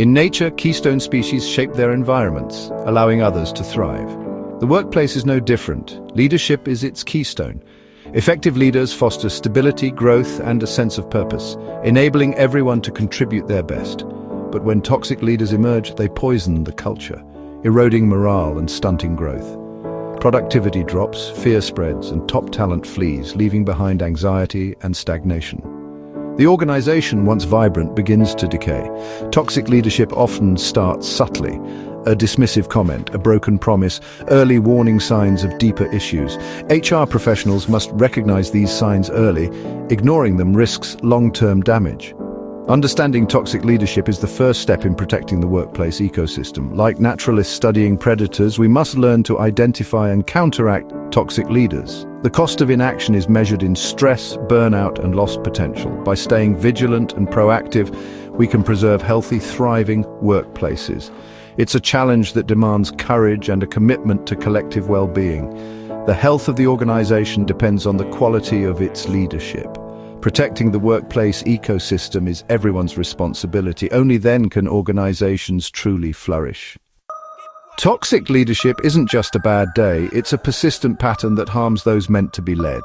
In nature, keystone species shape their environments, allowing others to thrive. The workplace is no different. Leadership is its keystone. Effective leaders foster stability, growth, and a sense of purpose, enabling everyone to contribute their best. But when toxic leaders emerge, they poison the culture, eroding morale and stunting growth. Productivity drops, fear spreads, and top talent flees, leaving behind anxiety and stagnation. The organization, once vibrant, begins to decay. Toxic leadership often starts subtly. A dismissive comment, a broken promise, early warning signs of deeper issues. HR professionals must recognize these signs early. Ignoring them risks long-term damage. Understanding toxic leadership is the first step in protecting the workplace ecosystem. Like naturalists studying predators, we must learn to identify and counteract toxic leaders. The cost of inaction is measured in stress, burnout, and lost potential. By staying vigilant and proactive, we can preserve healthy, thriving workplaces. It's a challenge that demands courage and a commitment to collective well-being. The health of the organization depends on the quality of its leadership. Protecting the workplace ecosystem is everyone's responsibility. Only then can organizations truly flourish. Toxic leadership isn't just a bad day, it's a persistent pattern that harms those meant to be led.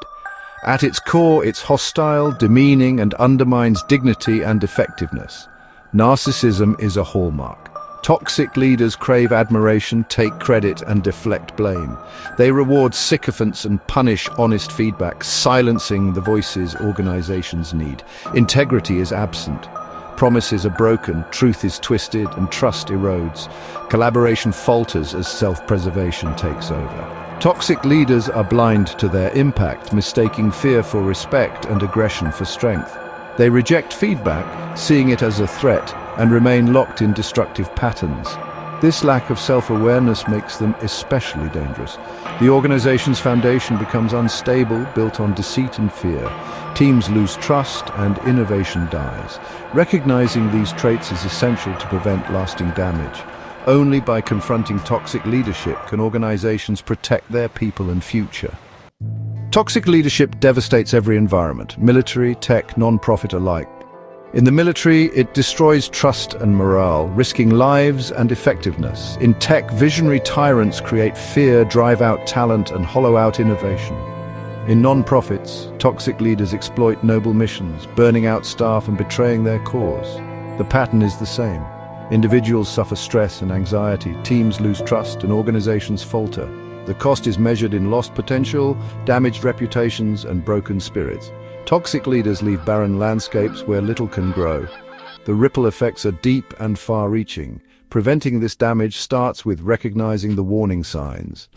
At its core, it's hostile, demeaning, and undermines dignity and effectiveness. Narcissism is a hallmark. Toxic leaders crave admiration, take credit, and deflect blame. They reward sycophants and punish honest feedback, silencing the voices organizations need. Integrity is absent. Promises are broken, truth is twisted, and trust erodes. Collaboration falters as self-preservation takes over. Toxic leaders are blind to their impact, mistaking fear for respect and aggression for strength. They reject feedback, seeing it as a threat, and remain locked in destructive patterns. This lack of self-awareness makes them especially dangerous. The organization's foundation becomes unstable, built on deceit and fear. Teams lose trust and innovation dies. Recognizing these traits is essential to prevent lasting damage. Only by confronting toxic leadership can organizations protect their people and future. Toxic leadership devastates every environment, military, tech, non-profit alike. In the military, it destroys trust and morale, risking lives and effectiveness. In tech, visionary tyrants create fear, drive out talent, and hollow out innovation. In non-profits, toxic leaders exploit noble missions, burning out staff and betraying their cause. The pattern is the same. Individuals suffer stress and anxiety, teams lose trust, and organizations falter. The cost is measured in lost potential, damaged reputations, and broken spirits. Toxic leaders leave barren landscapes where little can grow. The ripple effects are deep and far-reaching. Preventing this damage starts with recognizing the warning signs.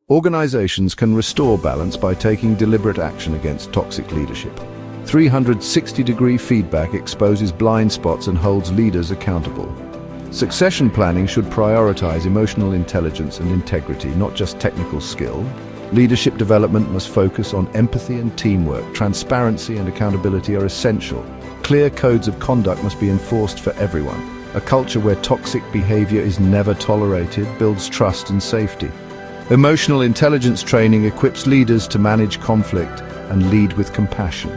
Organizations can restore balance by taking deliberate action against toxic leadership. 360-degree feedback exposes blind spots and holds leaders accountable. Succession planning should prioritize emotional intelligence and integrity, not just technical skill. Leadership development must focus on empathy and teamwork. Transparency and accountability are essential. Clear codes of conduct must be enforced for everyone. A culture where toxic behavior is never tolerated builds trust and safety. Emotional intelligence training equips leaders to manage conflict and lead with compassion.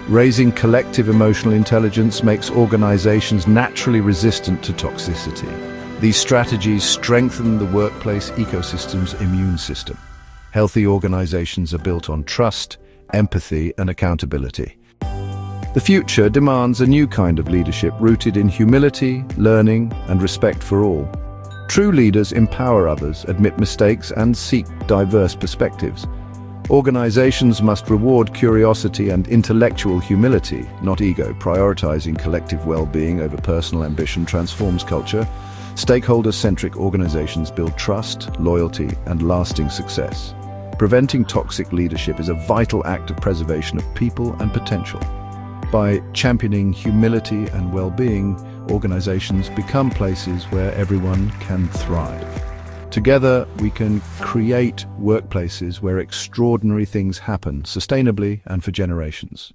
Raising collective emotional intelligence makes organizations naturally resistant to toxicity. These strategies strengthen the workplace ecosystem's immune system. Healthy organizations are built on trust, empathy, and accountability. The future demands a new kind of leadership rooted in humility, learning, and respect for all. True leaders empower others, admit mistakes, and seek diverse perspectives. Organizations must reward curiosity and intellectual humility, not ego. Prioritizing collective well-being over personal ambition transforms culture. Stakeholder-centric organizations build trust, loyalty, and lasting success. Preventing toxic leadership is a vital act of preservation of people and potential. By championing humility and well-being, organizations become places where everyone can thrive. Together, we can create workplaces where extraordinary things happen sustainably and for generations.